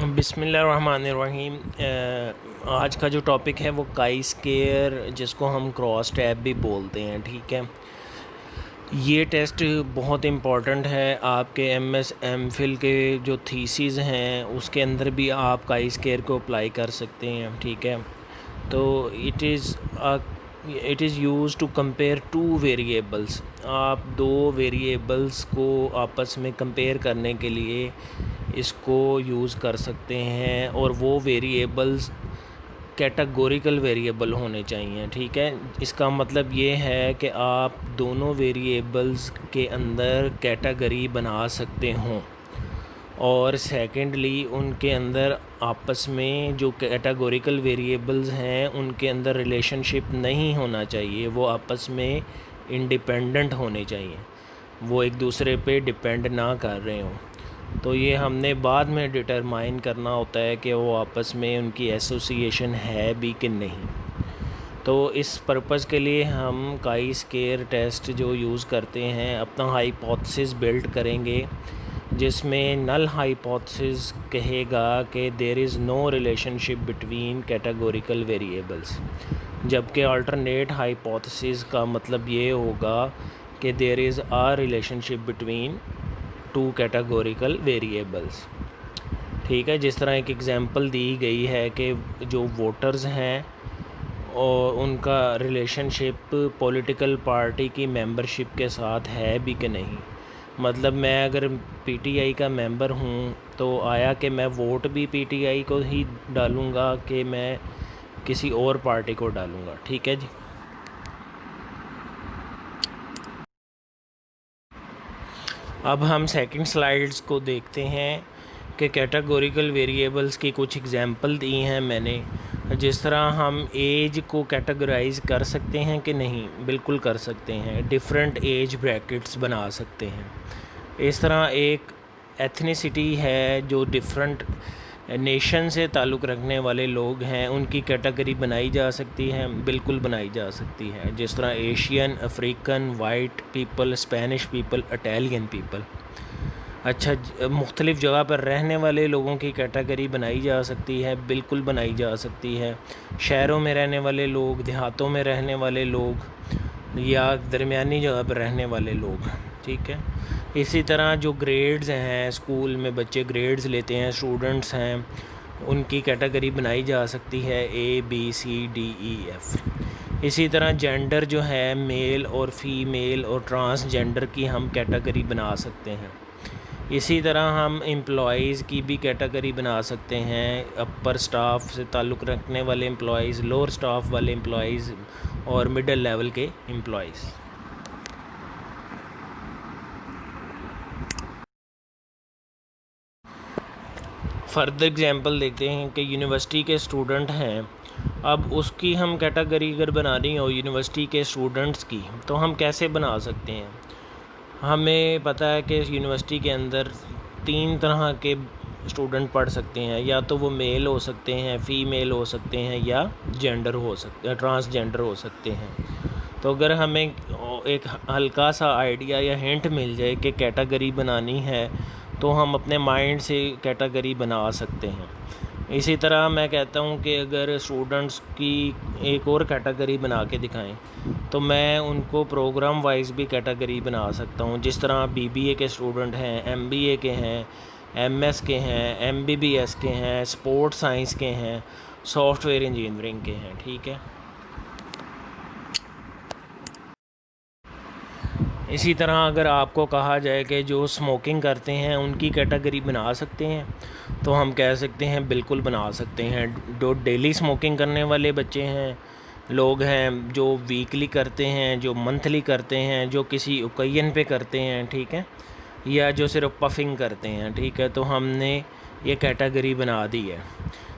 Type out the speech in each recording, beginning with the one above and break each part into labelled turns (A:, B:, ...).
A: بسم اللہ الرحمن الرحیم۔ آج کا جو ٹاپک ہے وہ کائی اسکیئر، جس کو ہم کراس ٹیب بھی بولتے ہیں، ٹھیک ہے۔ یہ ٹیسٹ بہت امپورٹنٹ ہے آپ کے ایم ایس ایم فل کے جو تھیسیز ہیں اس کے اندر بھی آپ کائی اسکیئر کو اپلائی کر سکتے ہیں، ٹھیک ہے۔ تو it is used to compare two variables. آپ دو ویریبلس کو آپس میں کمپیئر کرنے کے لیے اس کو یوز کر سکتے ہیں، اور وہ ویریبلس کیٹاگوریکل ویریبل ہونے چاہیے، ٹھیک ہے۔ اس کا مطلب یہ ہے کہ آپ دونوں ویریبلس کے اندر کیٹاگری بنا سکتے ہوں، اور سیکنڈلی ان کے اندر آپس میں جو کیٹاگوریکل ویریبلز ہیں ان کے اندر ریلیشن شپ نہیں ہونا چاہیے، وہ آپس میں انڈیپینڈنٹ ہونے چاہیے، وہ ایک دوسرے پہ ڈیپینڈ نہ کر رہے ہوں۔ تو یہ ہم نے بعد میں ڈٹرمائن کرنا ہوتا ہے کہ وہ آپس میں ان کی ایسوسیشن ہے بھی کہ نہیں۔ تو اس پرپز کے لیے ہم کائی اسکیئر ٹیسٹ جو یوز کرتے ہیں، اپنا ہائپوتھسس بلڈ کریں گے، جس میں نل ہائپوتھسس کہے گا کہ there is no relationship between categorical variables, جبکہ آلٹرنیٹ ہائپوتھسس کا مطلب یہ ہوگا کہ there is a relationship between two categorical variables, ٹھیک ہے۔ جس طرح ایک ایگزامپل دی گئی ہے کہ جو ووٹرز ہیں اور ان کا ریلیشن شپ پولیٹیکل پارٹی کی ممبرشپ کے ساتھ ہے بھی کہ نہیں۔ مطلب میں اگر پی ٹی آئی کا ممبر ہوں تو آیا کہ میں ووٹ بھی پی ٹی آئی کو ہی ڈالوں گا کہ میں کسی اور پارٹی کو ڈالوں گا، ٹھیک ہے جی۔ اب ہم سیکنڈ سلائیڈز کو دیکھتے ہیں کہ کیٹاگوریکل ویریبلس کی کچھ ایگزامپل دی ہیں میں نے۔ جس طرح ہم ایج کو کیٹاگرائز کر سکتے ہیں کہ نہیں، بالکل کر سکتے ہیں، ڈیفرنٹ ایج بریکٹس بنا سکتے ہیں۔ اس طرح ایک ایتھنیسٹی ہے جو ڈیفرنٹ نیشن سے تعلق رکھنے والے لوگ ہیں، ان کی کیٹاگری بنائی جا سکتی ہے، بالکل بنائی جا سکتی ہے۔ جس طرح Asian, African, white people, Spanish people, Italian people. اچھا، مختلف جگہ پر رہنے والے لوگوں کی کیٹاگری بنائی جا سکتی ہے، بالکل بنائی جا سکتی ہے۔ شہروں میں رہنے والے لوگ، دیہاتوں میں رہنے والے لوگ، یا درمیانی جگہ پر رہنے والے لوگ، ٹھیک ہے۔ اسی طرح جو گریڈز ہیں، اسکول میں بچے گریڈز لیتے ہیں، اسٹوڈنٹس ہیں، ان کی کیٹاگری بنائی جا سکتی ہے، A B C D E F. اسی طرح جینڈر جو ہے، میل اور فیمیل اور ٹرانس جینڈر کی ہم کیٹاگری بنا سکتے ہیں۔ اسی طرح ہم امپلائیز کی بھی کیٹاگری بنا سکتے ہیں، اپر سٹاف سے تعلق رکھنے والے امپلائیز، لوور سٹاف والے امپلائیز، اور مڈل لیول کے امپلائیز۔ فردر ایگزامپل دیکھتے ہیں کہ یونیورسٹی کے اسٹوڈنٹ ہیں، اب اس کی ہم کیٹاگری اگر بنانی ہو یونیورسٹی کے اسٹوڈنٹس کی تو ہم کیسے بنا سکتے ہیں؟ ہمیں پتہ ہے کہ یونیورسٹی کے اندر 3 طرح کے اسٹوڈنٹ پڑھ سکتے ہیں، یا تو وہ میل ہو سکتے ہیں، فیمیل ہو سکتے ہیں، یا جینڈر ہو سکتے ہیں، ٹرانس جینڈر ہو سکتے ہیں۔ تو اگر ہمیں ایک ہلکا سا آئیڈیا یا ہنٹ مل جائے کہ کیٹاگری بنانی ہے تو ہم اپنے مائنڈ سے کیٹاگری بنا سکتے ہیں۔ اسی طرح میں کہتا ہوں کہ اگر اسٹوڈنٹس کی ایک اور کیٹاگری بنا کے دکھائیں تو میں ان کو پروگرام وائز بھی کیٹاگری بنا سکتا ہوں۔ جس طرح بی بی اے کے اسٹوڈنٹ ہیں، ایم بی اے کے ہیں، ایم ایس کے ہیں، ایم بی بی ایس کے ہیں، اسپورٹ سائنس کے ہیں، سافٹ ویئر انجینئرنگ کے ہیں، ٹھیک ہے۔ اسی طرح اگر آپ کو کہا جائے کہ جو اسموکنگ کرتے ہیں ان کی کیٹاگری بنا سکتے ہیں تو ہم کہہ سکتے ہیں بالکل بنا سکتے ہیں۔ جو ڈیلی اسموکنگ کرنے والے بچے ہیں، لوگ ہیں، جو ویکلی کرتے ہیں، جو منتھلی کرتے ہیں، جو کسی اوکیزن پہ کرتے ہیں، ٹھیک ہے، یا جو صرف پفنگ کرتے ہیں، ٹھیک ہے، تو ہم نے یہ کیٹاگری بنا دی ہے۔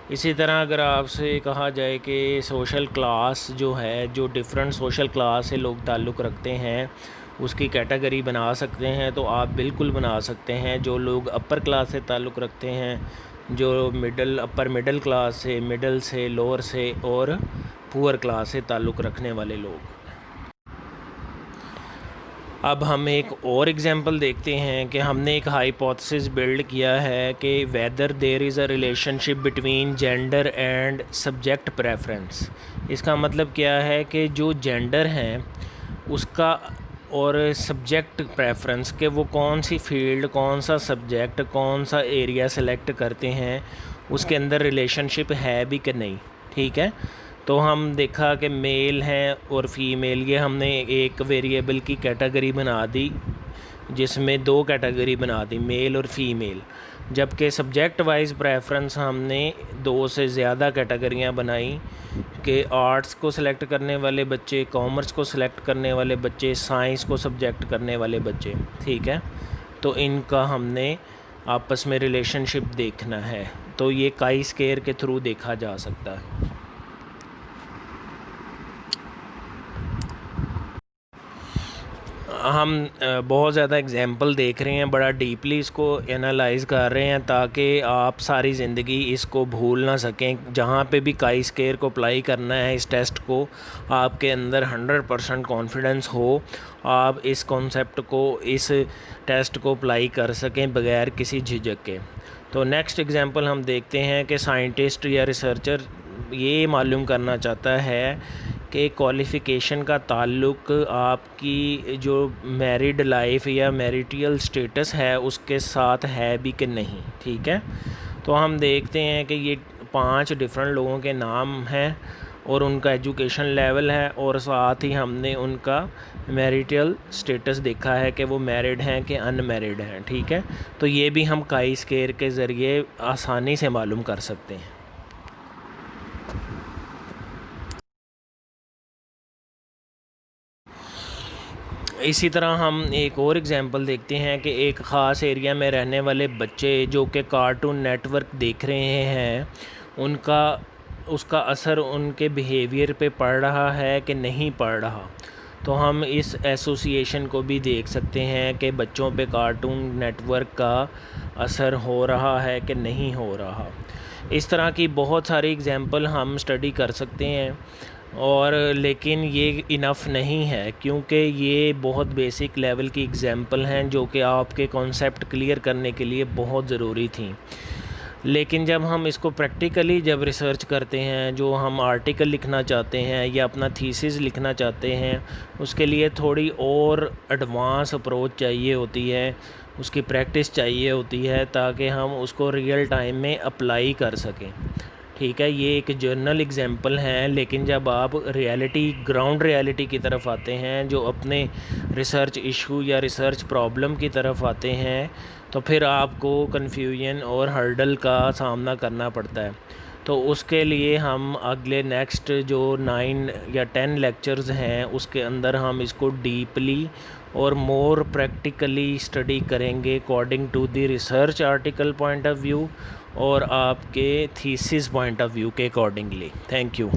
A: اسی طرح اگر آپ سے کہا جائے کہ سوشل کلاس جو ہے، جو ڈیفرنٹ سوشل کلاس سے لوگ تعلق رکھتے ہیں، اس کی کیٹاگری بنا سکتے ہیں تو آپ بالکل بنا سکتے ہیں۔ جو لوگ اپر کلاس سے تعلق رکھتے ہیں، جو اپر مڈل کلاس سے، مڈل سے، لوور سے، اور پور کلاس سے تعلق رکھنے والے لوگ۔ اب ہم ایک اور ایگزامپل دیکھتے ہیں کہ ہم نے ایک ہائپوتھسس بلڈ کیا ہے کہ whether there is a relationship between gender and subject preference. اس کا مطلب کیا ہے کہ جو جینڈر ہیں اس کا اور سبجیکٹ پریفرنس کہ وہ کون سی فیلڈ، کون سا سبجیکٹ، کون سا ایریا سلیکٹ کرتے ہیں، اس کے اندر ریلیشن شپ ہے بھی کہ نہیں، ٹھیک ہے۔ تو ہم دیکھا کہ میل ہیں اور فیمیل، یہ ہم نے ایک ویریبل کی کیٹیگری بنا دی جس میں 2 کیٹیگری بنا دی، میل اور فیمیل، جبکہ سبجیکٹ وائز پریفرنس ہم نے 2 سے زیادہ کیٹیگریاں بنائیں کہ آرٹس کو سلیکٹ کرنے والے بچے، کامرس کو سلیکٹ کرنے والے بچے، سائنس کو سبجیکٹ کرنے والے بچے، ٹھیک ہے۔ تو ان کا ہم نے آپس میں ریلیشن شپ دیکھنا ہے، تو یہ کائی اسکیئر کے تھرو دیکھا جا سکتا ہے۔ ہم بہت زیادہ اگزامپل دیکھ رہے ہیں، بڑا ڈیپلی اس کو انالائز کر رہے ہیں تاکہ آپ ساری زندگی اس کو بھول نہ سکیں۔ جہاں پہ بھی کائی اسکیئر کو اپلائی کرنا ہے اس ٹیسٹ کو، آپ کے اندر 100% کانفیڈنس ہو، آپ اس کانسیپٹ کو، اس ٹیسٹ کو اپلائی کر سکیں بغیر کسی جھجک کے۔ تو نیکسٹ ایگزامپل ہم دیکھتے ہیں کہ سائنٹسٹ یا ریسرچر یہ معلوم کرنا چاہتا ہے کہ کوالیفیکیشن کا تعلق آپ کی جو میریڈ لائف یا میریٹیل سٹیٹس ہے اس کے ساتھ ہے بھی کہ نہیں، ٹھیک ہے۔ تو ہم دیکھتے ہیں کہ یہ 5 ڈفرینٹ لوگوں کے نام ہیں اور ان کا ایجوکیشن لیول ہے، اور ساتھ ہی ہم نے ان کا میریٹیل سٹیٹس دیکھا ہے کہ وہ میرڈ ہیں کہ ان میرڈ ہیں، ٹھیک ہے۔ تو یہ بھی ہم کائی اسکیئر کے ذریعے آسانی سے معلوم کر سکتے ہیں۔ اسی طرح ہم ایک اور ایگزامپل دیکھتے ہیں کہ ایک خاص ایریا میں رہنے والے بچے جو کہ کارٹون نیٹ ورک دیکھ رہے ہیں، اس کا اثر ان کے بیہیویئر پہ پڑ رہا ہے کہ نہیں پڑ رہا۔ تو ہم اس ایسوسیشن کو بھی دیکھ سکتے ہیں کہ بچوں پہ کارٹون نیٹ ورک کا اثر ہو رہا ہے کہ نہیں ہو رہا۔ اس طرح کی بہت ساری ایگزامپل ہم اسٹڈی کر سکتے ہیں، اور لیکن یہ انف نہیں ہے کیونکہ یہ بہت بیسک لیول کی ایگزامپل ہیں جو کہ آپ کے کانسیپٹ کلیئر کرنے کے لیے بہت ضروری تھیں۔ لیکن جب ہم اس کو پریکٹیکلی جب ریسرچ کرتے ہیں، جو ہم آرٹیکل لکھنا چاہتے ہیں یا اپنا تھیسس لکھنا چاہتے ہیں، اس کے لیے تھوڑی اور ایڈوانس اپروچ چاہیے ہوتی ہے، اس کی پریکٹس چاہیے ہوتی ہے تاکہ ہم اس کو ریئل ٹائم میں اپلائی کر سکیں، ٹھیک ہے۔ یہ ایک جرنل ایگزامپل ہیں، لیکن جب آپ ریالٹی، گراؤنڈ ریالٹی کی طرف آتے ہیں، جو اپنے ریسرچ ایشو یا ریسرچ پرابلم کی طرف آتے ہیں، تو پھر آپ کو کنفیوژن اور ہرڈل کا سامنا کرنا پڑتا ہے۔ تو اس کے لیے ہم اگلے نیکسٹ جو 9 یا 10 لیکچرز ہیں اس کے اندر ہم اس کو ڈیپلی اور مور پریکٹیکلی اسٹڈی کریں گے according to the research article point of view اور آپ کے تھیسس پوائنٹ آف ویو کے اکارڈنگلی۔ Thank you.